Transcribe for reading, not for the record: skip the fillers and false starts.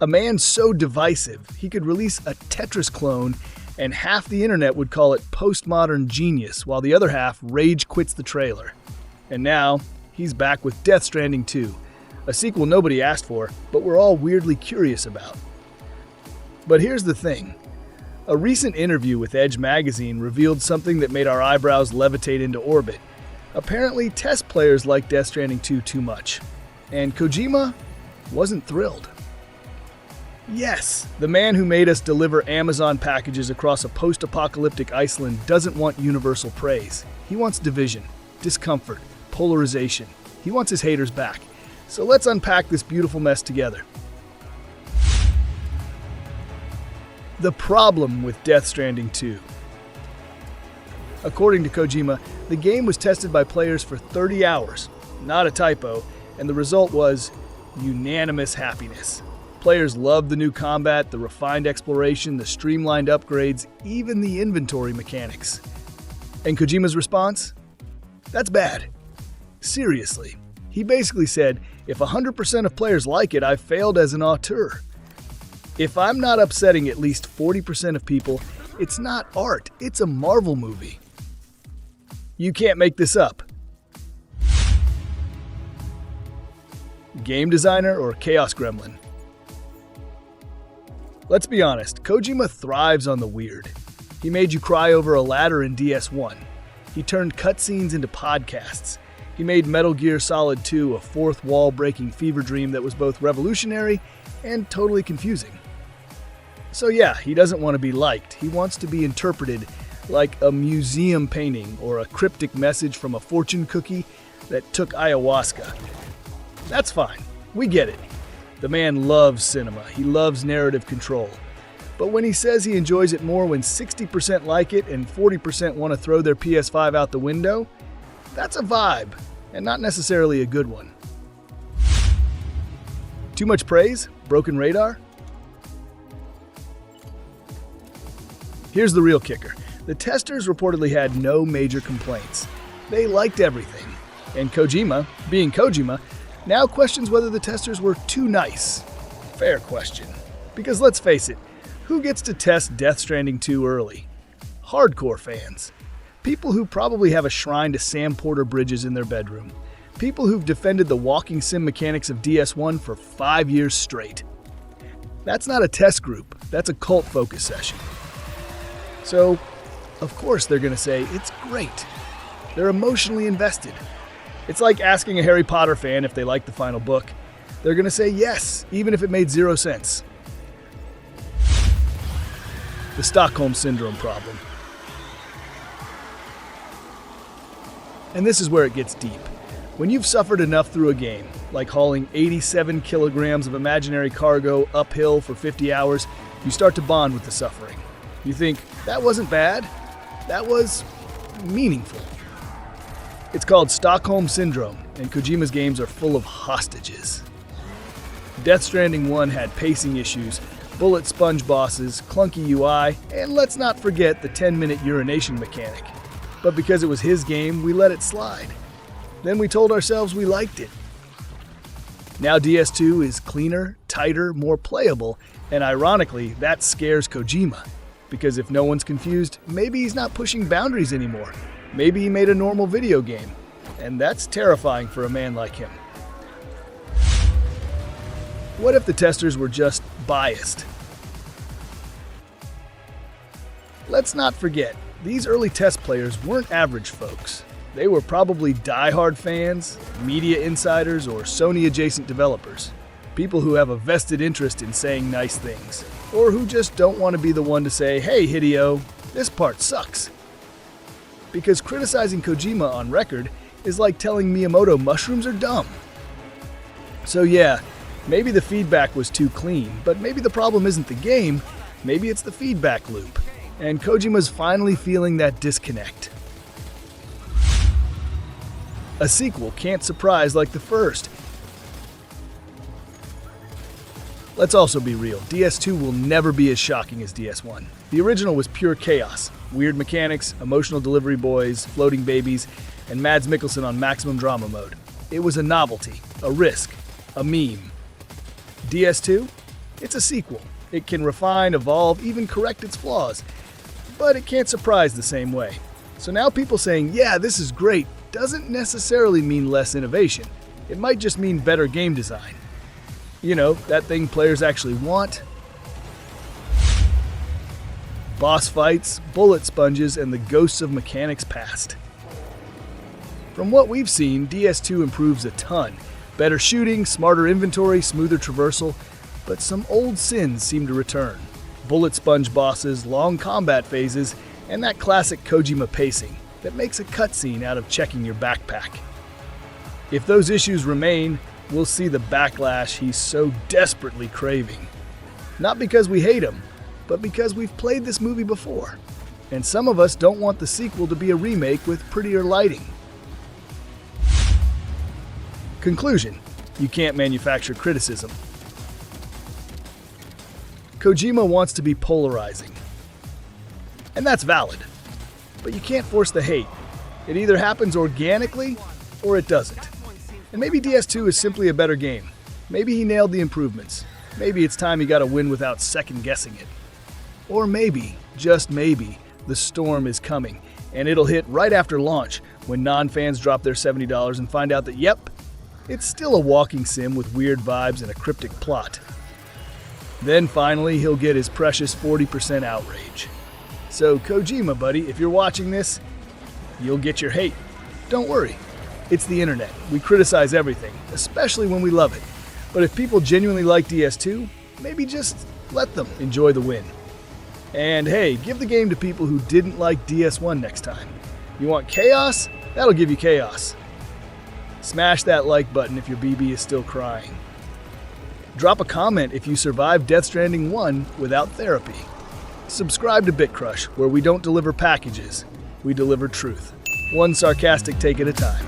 A man so divisive, he could release a Tetris clone and half the internet would call it postmodern genius, while the other half rage quits the trailer. And now, he's back with Death Stranding 2, a sequel nobody asked for, but we're all weirdly curious about. But here's the thing. A recent interview with Edge magazine revealed something that made our eyebrows levitate into orbit. Apparently, test players like Death Stranding 2 too much. And Kojima wasn't thrilled. Yes, the man who made us deliver Amazon packages across a post-apocalyptic Iceland doesn't want universal praise. He wants division, discomfort, polarization. He wants his haters back. So let's unpack this beautiful mess together. The problem with Death Stranding 2. According to Kojima, the game was tested by players for 30 hours, not a typo, and the result was unanimous happiness. Players loved the new combat, the refined exploration, the streamlined upgrades, even the inventory mechanics. And Kojima's response? That's bad. Seriously. He basically said, if 100% of players like it, I've failed as an auteur. If I'm not upsetting at least 40% of people, it's not art, it's a Marvel movie. You can't make this up. Game designer or Chaos Gremlin? Let's be honest, Kojima thrives on the weird. He made you cry over a ladder in DS1. He turned cutscenes into podcasts. He made Metal Gear Solid 2 a fourth wall-breaking fever dream that was both revolutionary and totally confusing. So yeah, he doesn't want to be liked. He wants to be interpreted like a museum painting or a cryptic message from a fortune cookie that took ayahuasca. That's fine. We get it. The man loves cinema. He loves narrative control. But when he says he enjoys it more when 60% like it and 40% want to throw their PS5 out the window, that's a vibe, and not necessarily a good one. Too much praise? Broken radar? Here's the real kicker. The testers reportedly had no major complaints. They liked everything. And Kojima, being Kojima, now questions whether the testers were too nice. Fair question. Because let's face it, who gets to test Death Stranding 2 early? Hardcore fans. People who probably have a shrine to Sam Porter Bridges in their bedroom. People who've defended the walking sim mechanics of DS1 for 5 years straight. That's not a test group, that's a cult focus session. So, of course they're going to say, it's great. They're emotionally invested. It's like asking a Harry Potter fan if they like the final book. They're going to say yes, even if it made 0 sense. The Stockholm Syndrome problem. And this is where it gets deep. When you've suffered enough through a game, like hauling 87 kilograms of imaginary cargo uphill for 50 hours, you start to bond with the suffering. You think, that wasn't bad, that was meaningful. It's called Stockholm Syndrome, and Kojima's games are full of hostages. Death Stranding 1 had pacing issues, bullet sponge bosses, clunky UI, and let's not forget the 10-minute urination mechanic. But because it was his game, we let it slide. Then we told ourselves we liked it. Now DS2 is cleaner, tighter, more playable, and ironically, that scares Kojima. Because if no one's confused, maybe he's not pushing boundaries anymore. Maybe he made a normal video game. And that's terrifying for a man like him. What if the testers were just biased? Let's not forget, these early test players weren't average folks. They were probably die-hard fans, media insiders, or Sony-adjacent developers. People who have a vested interest in saying nice things, or who just don't want to be the one to say, hey Hideo, this part sucks. Because criticizing Kojima on record is like telling Miyamoto mushrooms are dumb. So yeah, maybe the feedback was too clean, but maybe the problem isn't the game, maybe it's the feedback loop. And Kojima's finally feeling that disconnect. A sequel can't surprise like the first. Let's also be real, DS2 will never be as shocking as DS1. The original was pure chaos. Weird mechanics, emotional delivery boys, floating babies, and Mads Mikkelsen on maximum drama mode. It was a novelty, a risk, a meme. DS2? It's a sequel. It can refine, evolve, even correct its flaws. But it can't surprise the same way. So now people saying, yeah, this is great, doesn't necessarily mean less innovation. It might just mean better game design. You know, that thing players actually want. Boss fights, bullet sponges, and the ghosts of mechanics past. From what we've seen, DS2 improves a ton. Better shooting, smarter inventory, smoother traversal, but some old sins seem to return. Bullet sponge bosses, long combat phases, and that classic Kojima pacing that makes a cutscene out of checking your backpack. If those issues remain, we'll see the backlash he's so desperately craving. Not because we hate him, but because we've played this movie before. And some of us don't want the sequel to be a remake with prettier lighting. Conclusion: you can't manufacture criticism. Kojima wants to be polarizing. And that's valid. But you can't force the hate. It either happens organically, or it doesn't. And maybe DS2 is simply a better game. Maybe he nailed the improvements. Maybe it's time he got a win without second-guessing it. Or maybe, just maybe, the storm is coming, and it'll hit right after launch when non-fans drop their $70 and find out that, yep, it's still a walking sim with weird vibes and a cryptic plot. Then finally, he'll get his precious 40% outrage. So Kojima, buddy, if you're watching this, you'll get your hate. Don't worry. It's the internet. We criticize everything, especially when we love it. But if people genuinely like DS2, maybe just let them enjoy the win. And hey, give the game to people who didn't like DS1 next time. You want chaos? That'll give you chaos. Smash that like button if your BB is still crying. Drop a comment if you survived Death Stranding 1 without therapy. Subscribe to BitCrush, where we don't deliver packages, we deliver truth. One sarcastic take at a time.